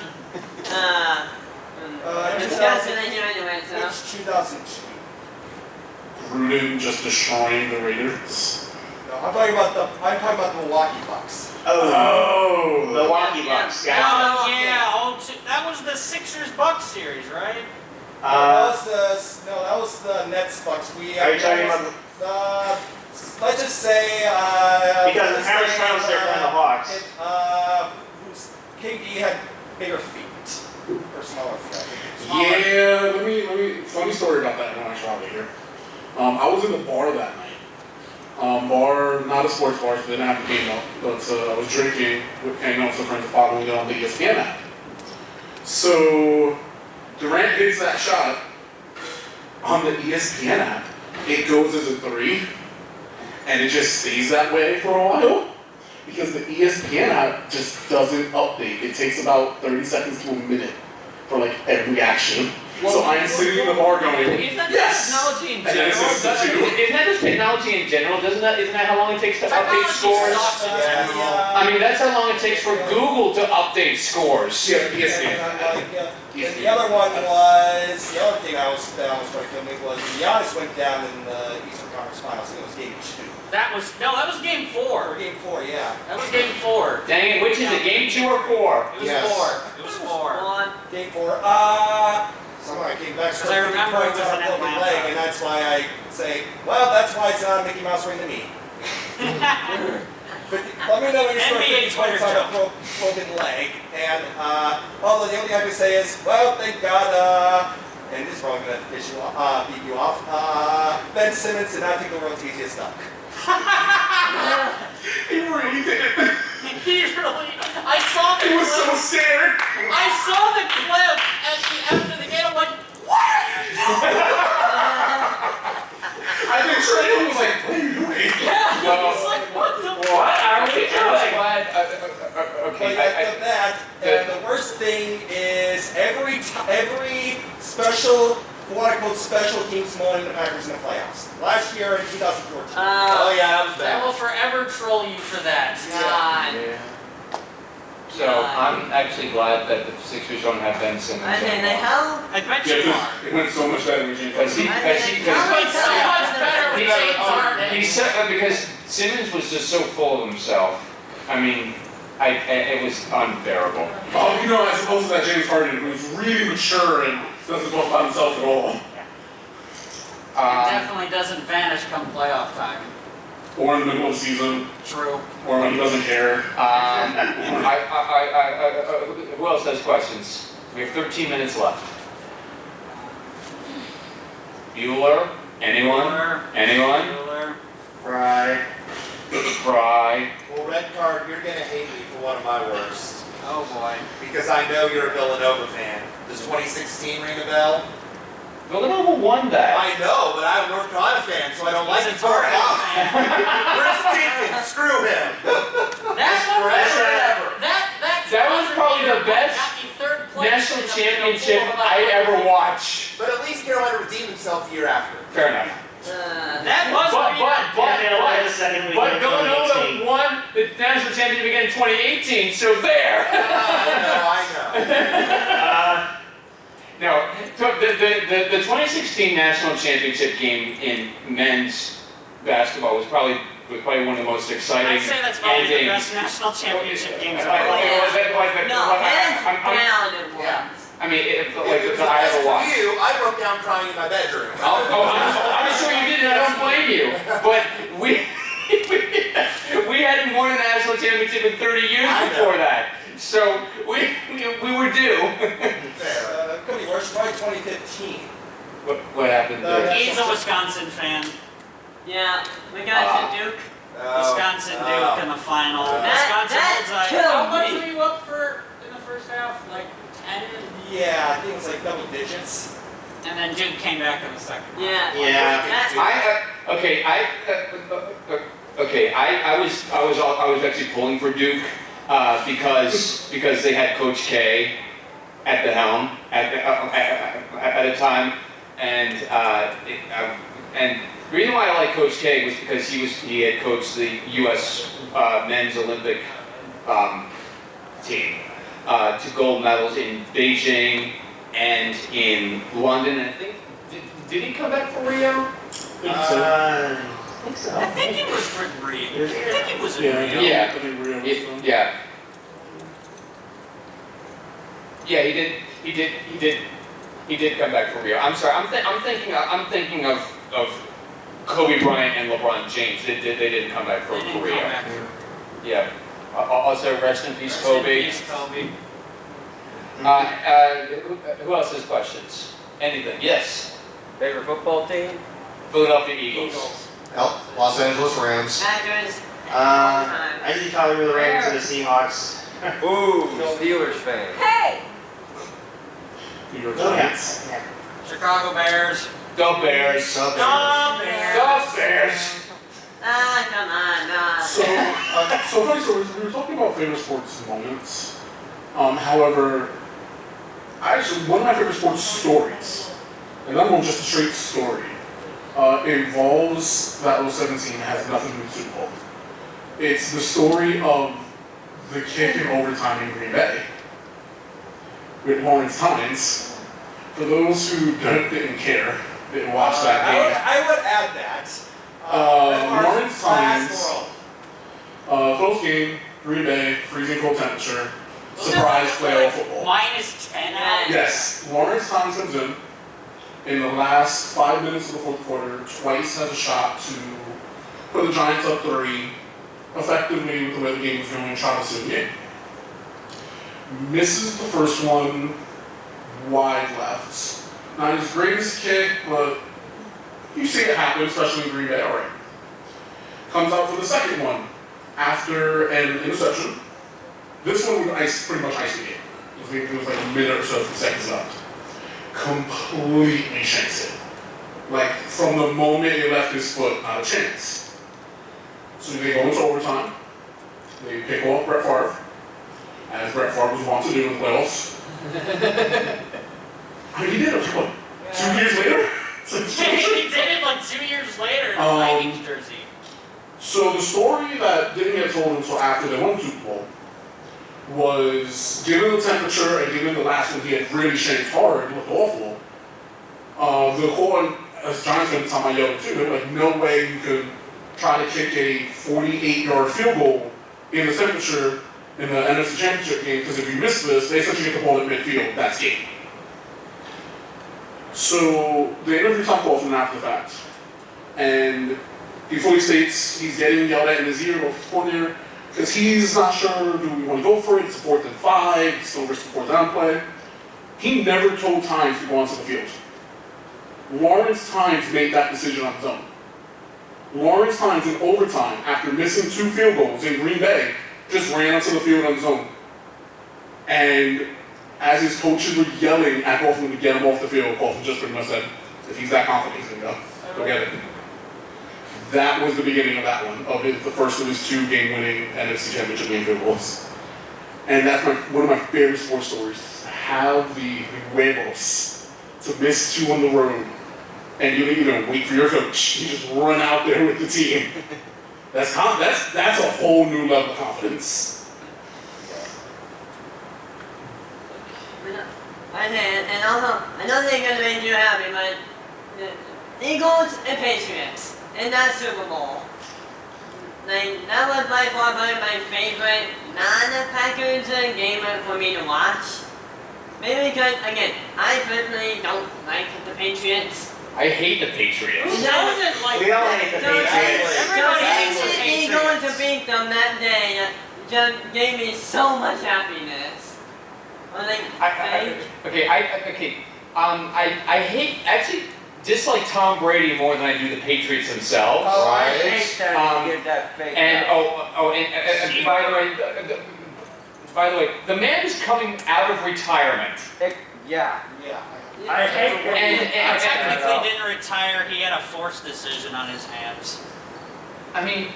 It's guys in here anyway, so. It's 2002. Gruden just destroying the Raiders. No, I'm talking about the Milwaukee Bucks. Oh, Milwaukee Bucks. Gotcha. Oh, yeah. That was the Sixers-Bucks series, right? That was the Nets Bucks. Are you talking about let's just say because the Harris Finals they're playing the Hawks. KD had bigger feet or smaller feet. Yeah, let me. Funny story about that. No, actually, here. I was in the bar that night. Bar, not a sports bar, so they didn't have the game up. But I was drinking, hanging out with some friends, following it on the ESPN app. So Durant hits that shot on the ESPN app. It goes as a 3, and it just stays that way for a while because the ESPN app just doesn't update. It takes about 30 seconds to a minute for like every action. So I am sitting in the bar going, Isn't that yes! just technology in And then general? it's just a 2. Isn't that just technology in general? Isn't that how long it takes to update scores? I mean, that's how long it takes for Google to update scores. Yeah, ESPN. And the other one was the other thing that was trying to kill me was Giannis went down in the Eastern Conference Finals. I think it was Game 2 That was Game 4. or Game 4. Yeah. That was Game 4. Dang it, which is it, Game 2 or 4? It was Yes. 4. It was 4. Game 4. Somehow I came back Because I remember it was on a in broken Atlanta. leg, and that's why I say, well, that's why it's not a Mickey Mouse ring to me. Let me know when you score NBA 50 points on a broken leg. And the only thing I can say is, well, thank God, and this is probably going to beat you off, Ben Simmons did not take the world's easiest dunk. He really did. He really. I saw the He was clip. so scared. I saw the clip after the game. I'm like, what are you doing? I think Trey was like, what are you doing? Yeah. Well, He's like, what the What are we doing? But Okay, after that, and the worst thing is every special, quote-unquote, special teams moment in the Packers in the playoffs. Last year in 2014. Oh, yeah, that was I will forever troll you for that. God. So I'm actually glad that the Sixers don't have Ben Simmons I mean, anymore. how? I bet Yeah, you are. it went so much better with James Because he, Harden. It's so much better with James Harden. he said because Simmons was just so full of himself. I mean, it was unbearable. Oh, you know, as opposed to that James Harden who's really mature and doesn't talk about himself at all. It definitely doesn't vanish come playoff time. Or in the middle of the season, True. or when he doesn't care. Who else has questions? We have 13 minutes left. Bueller? Anyone? Bueller. Anyone? Bueller. Right. Fry. Well, Red Card, you're going to hate me for one of my worst. Oh boy. Because I know you're a Villanova fan. Does 2016 ring a bell? Villanova won that. I know, but I'm a North Carolina fan, so I don't like it He's a for Torres it. fan. Chris Jenkins, screw him. That's one Forever. That was probably the best got me third place national in the championship pool. I ever watched. But at least Carolina redeemed himself the year after. Fair enough. That was But Villanova won the national championship again in 2018, so there. I know. Now, the 2016 national championship game in men's basketball was probably was probably one of the most exciting I'd say that's probably the endings. best national championship games of Oh, all yeah. time. No, hands down it was. Yeah. I mean, If like it was the I nice ever for watched. you, I broke down crying in my bedroom. I'm sure you did, and I don't blame you. But we hadn't won a national championship in 30 years I know. before that. So we were due. Could be worse, probably 2015. What happened there? He's a Wisconsin fan. Yeah, we got to Duke. Wisconsin Duke in the final. Wisconsin that holds killed How much me. were you up for in the first half? Like 10? Yeah, I think it was like double digits. And then Duke came back in the second half. Yeah. Yeah. I was actually pulling for Duke because they had Coach K at the helm at a time, and the reason why I like Coach K was because he had coached the U.S. Men's Olympic team to gold medals in Beijing and in London. I think did he come back for Rio? I think so. I think it was for Rio. I think it was in Yeah, Rio. Yeah. I think Rio was fun. Yeah. Yeah, he did come back for Rio. I'm sorry. I'm thinking of Kobe Bryant and LeBron James. They didn't come back for They didn't Rio. come back. Yeah. Also, rest in peace, Kobe. Rest in peace, Kobe. Who else has questions? Anything? Yes. Favorite football team? Philadelphia Eagles. Los Angeles Rams. Packers. I usually probably really ran into the Seahawks. Ooh, Steelers fan. Hey! New York Oh, Giants. yeah. Chicago Bears. Go Bears. Suburbs. Go Bears. Ah, come on, nah. So we were talking about favorite sports moments. However, one of my favorite sports stories, and I'm just a straight story, involves that 017 and has nothing to do with Super Bowl. It's the story of the kick in overtime in Green Bay with Lawrence Tynes. For those who didn't care, didn't watch that game. I would add that. Lawrence Class Tynes, world. close game, Green Bay, freezing cold temperature, surprise playoff football. Minus 10 out. Yes, Lawrence Tynes comes in the last 5 minutes of the fourth quarter, twice has a shot to put the Giants up 3, effectively with the way the game was going, trying to seal the game. Misses the first one, wide left. Not his greatest kick, but you see it happen, especially in Green Bay, alright. Comes out for the second one, after an interception. This one would pretty much ice the game. I think it was like a minute or so, seconds left. Completely shanks it. Like, from the moment he left his foot, not a chance. So they go into overtime. They pick off Brett Favre, as Brett Favre was wont to do in the playoffs. I mean, he did it, what, 2 years later? He did it like 2 years later in the Vikings jersey. So the story that didn't get told until after they won the Super Bowl was, given the temperature and given the last one he had really shanked hard, looked awful, the whole, as Giants fans time I yelled too, they were like, no way you could try to kick a 48-yard field goal in the temperature in the NFC Championship game, because if you miss this, they essentially get the ball at midfield, that's game. So they interview Tom Coughlin after the fact, and he fully states he's getting yelled at in his ear, both his coordinator, because he's not sure, do we want to go for it? It's 4th and 5, still risk the 4th down play. He never told Tynes to go onto the field. Lawrence Tynes made that decision on his own. Lawrence Tynes in overtime, after missing 2 field goals in Green Bay, just ran onto the field on his own. And as his coaches were yelling at Coughlin to get him off the field, Coughlin just pretty much said, if he's that confident, he's going to go get it. That was the beginning of that one, the first of his 2 game-winning NFC Championship game field goals. And that's one of my favorite sports stories, to have the huevos to miss 2 on the road, and you don't even wait for your coach. You just run out there with the team. That's a whole new level of confidence. And also, another thing that made you happy, but the Eagles and Patriots in that Super Bowl. like, that was by far probably my favorite non-Packers game for me to watch. Maybe because, again, I personally don't like the Patriots. I hate the Patriots. Who doesn't like We all hate the Patriots. Everybody hates the Actually going to beat them that day just gave me so much happiness. I was like, I hate, actually dislike Tom Brady more than I do the Patriots themselves. Oh, I Right. hate that you give that fake. And and by the way, the man is coming out of retirement. Yeah. Yeah. I hate And He technically didn't retire, he had a forced decision on his hands. I mean,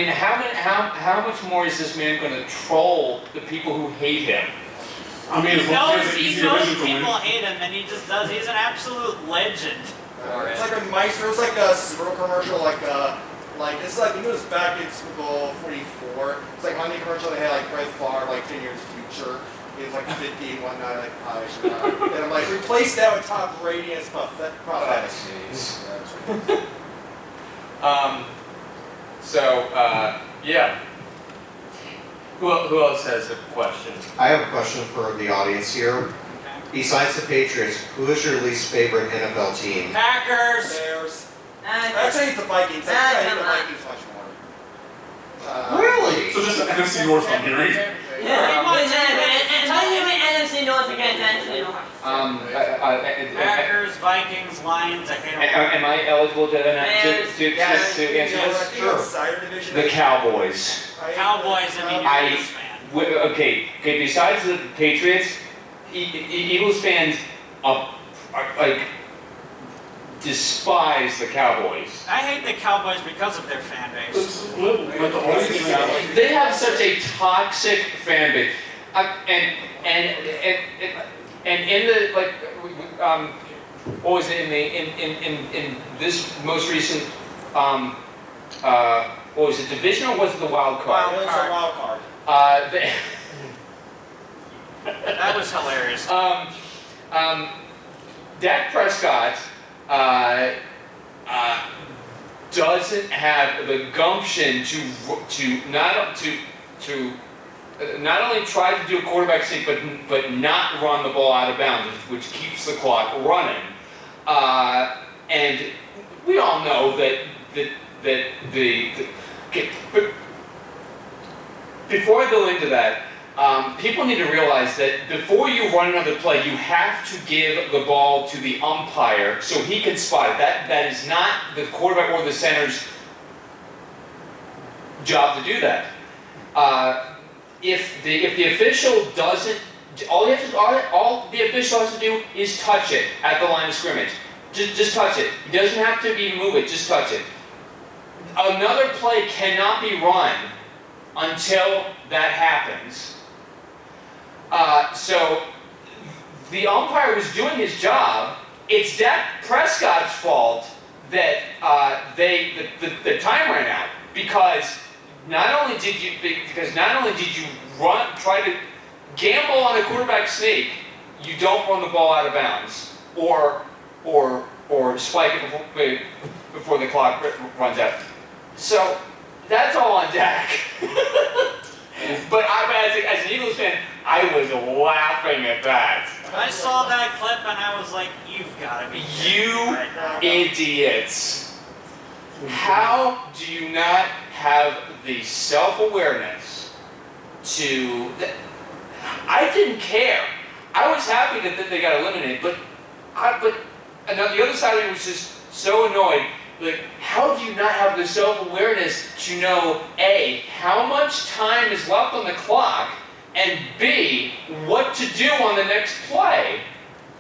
how much more is this man going to troll the people who hate him? I mean, as long as He it's knows easy to win. people hate him and he just does, he's an absolute legend for It's it. like a mice. There was like a Subaru commercial, like it's like, it was back in Super Bowl 44. It's like on the commercial they had like Brett Favre, like 10 years future. He was like 50 and whatnot, like I should not. And I'm like, replace that with Tom Brady as prophetic. Yeah. Who else has a question? I have a question for the audience here. Besides the Patriots, who is your least favorite NFL team? Packers! Bears. Actually, it's the Vikings. I hate the Vikings much more. Really? So just the NFC North I'm hearing. yeah, and tell you what NFC North again, Packers, Vikings, Lions, I hate them. Am I eligible to answer I think this? outside division. The Cowboys. Cowboys, I mean, I- you're a Eagles fan. Okay. Besides the Patriots, Eagles fans like despise the Cowboys. I hate the Cowboys because of their fan base. But the audience is They have such a toxic fan base, and in the what was it in this most recent what was it, division or was it the wild card? It was a wild card. That was hilarious. Dak Prescott doesn't have the gumption to not only try to do a quarterback sneak, but not run the ball out of bounds, which keeps the clock running. And we all know that but before I go into that, people need to realize that before you run another play, you have to give the ball to the umpire so he can spot it. That is not the quarterback or the center's job to do that. If the official doesn't, all the official has to do is touch it at the line of scrimmage. Just touch it. He doesn't have to even move it. Just touch it. Another play cannot be run until that happens. So the umpire was doing his job. It's Dak Prescott's fault that the time ran out because not only did you try to gamble on a quarterback sneak, you don't run the ball out of bounds or spike it before the clock runs out. So that's all on Dak. But as an Eagles fan, I was laughing at that. I saw that clip and I was like, you've got to be You right now. idiots. How do you not have the self-awareness to... I didn't care. I was happy that they got eliminated, but the other side of me was just so annoyed. Like, how do you not have the self-awareness to know, A, how much time is left on the clock, and B, what to do on the next play,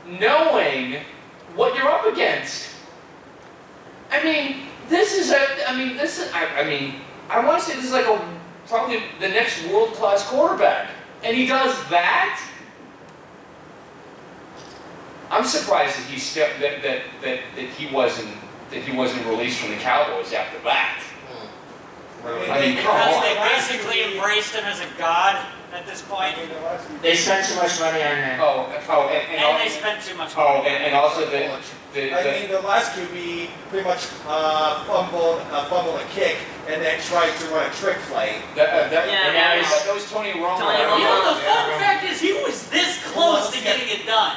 knowing what you're up against? I want to say this is like probably the next world-class quarterback, and he does that? I'm surprised that he wasn't released from the Cowboys after that. I mean, come Because on. they basically embraced him as a god at this point. They spent too much money on him. And they spent too much money. and also I mean, the last QB pretty much fumbled a kick and then tried to run a trick play. That was Tony Romo. Tony You Romo. know, the fun fact is he was this close to getting it done.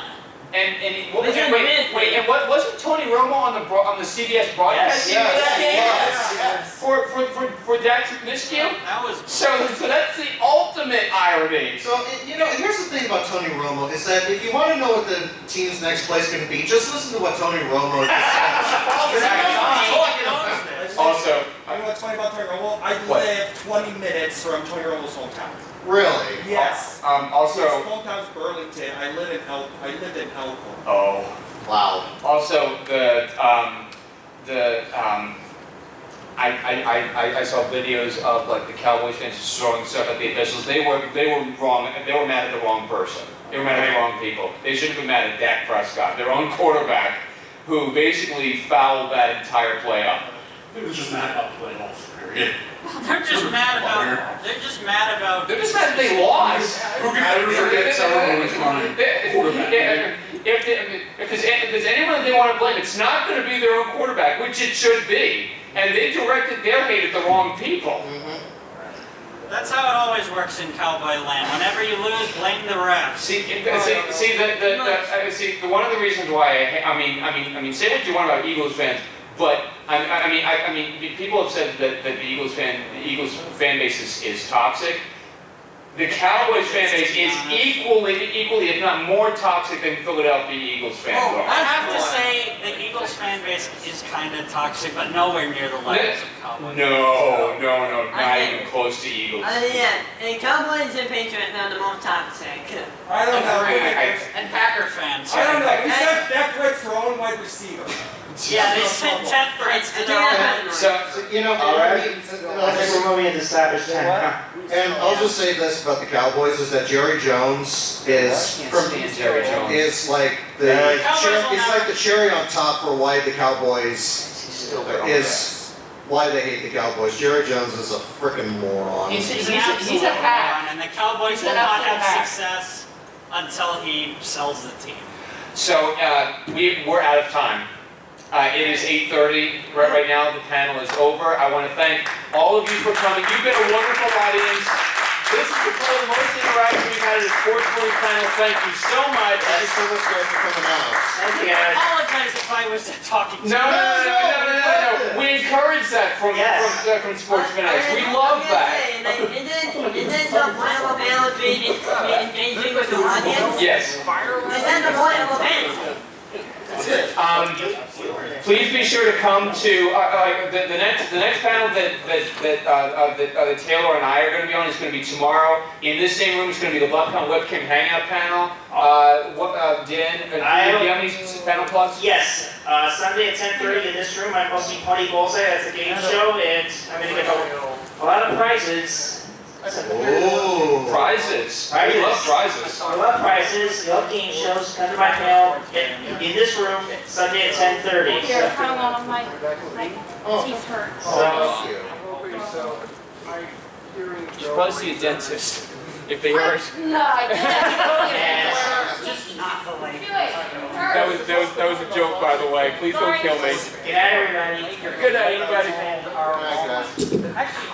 And Wait, wait, and what wasn't Tony Romo on the CBS broadcast team for that game? Yes. For Dax Mischke? That was So that's the ultimate irony. So, here's the thing about Tony Romo, is that if you want to know what the team's next play is going to be, just listen to what Tony Romo just said. Also, You know what's funny about Tony Romo? I What? live 20 minutes from Tony Romo's hometown. Really? Yes. also, His hometown's Burlington. I lived in Elkhorn. oh, Wow. also I saw videos of like the Cowboys fans just throwing stuff at the officials. They were wrong. They were mad at the wrong person. They were mad at the wrong people. They shouldn't have been mad at Dak Prescott, their own quarterback, who basically fouled that entire play up. It was just mad about the playoff period. They're just mad about. They're just mad about. They're just mad that they lost. Who can ever forget several moments behind quarterback? If there's anyone they want to blame, it's not going to be their own quarterback, which it should be. And they directed their hate at the wrong people. That's how it always works in cowboy land. Whenever you lose, blame the refs. See, one of the reasons why I mean, say what you want about Eagles fans, but I mean, people have said that the Eagles fan base is toxic. The Cowboys fan base is equally, if not more toxic than Philadelphia Eagles fans are. I have to say, the Eagles fan base is kind of toxic, but nowhere near the levels of Cowboys. No, not even close to Eagles. And Cowboys and Patriots are the most toxic. I don't know. And Packer fans. I don't know. We sent Dak Prescott for own wide receiver. Yeah, they sent 10th grades to their own. So, I think we're moving into savage time. And I'll just say this about the Cowboys, is that Jerry Jones is Jerry Jones. is like the cherry on top for why the Cowboys is why they hate the Cowboys. Jerry Jones is a frickin' moron. He's a hack. And the Cowboys will not have success until he sells the team. So we're out of time. It is 8:30 right now. The panel is over. I want to thank all of you for coming. You've been a wonderful audience. This is probably the most interaction we've had at a sports movie panel. Thank you so much. Thanks so much guys for coming out. Thank you, I guys. apologize if I was talking to No. We encourage that from sports fanatics. We love that. Isn't the point of a panel being engaging with the audience? Yes. Isn't the point of a panel? Please be sure to come to the next panel that Taylor and I are going to be on is going to be tomorrow. In this same room, it's going to be the BuckBall webcam hangout panel. Dan, do you have any panel plugs? Yes, Sunday at 10:30 in this room, I'm hosting Pony Bullseye. That's a game show, and I'm going to give a lot of prizes. Ooh. Prizes. We love prizes. I love prizes, I love game shows. Come to my panel in this room Sunday at 10:30. Here, hang on, my teeth hurt. You should probably see a dentist if they hurt. No, I didn't. just not the lake. That was a joke, by the way. Please don't kill me. Good night, everybody. Good night, everybody. All right, guys. Actually,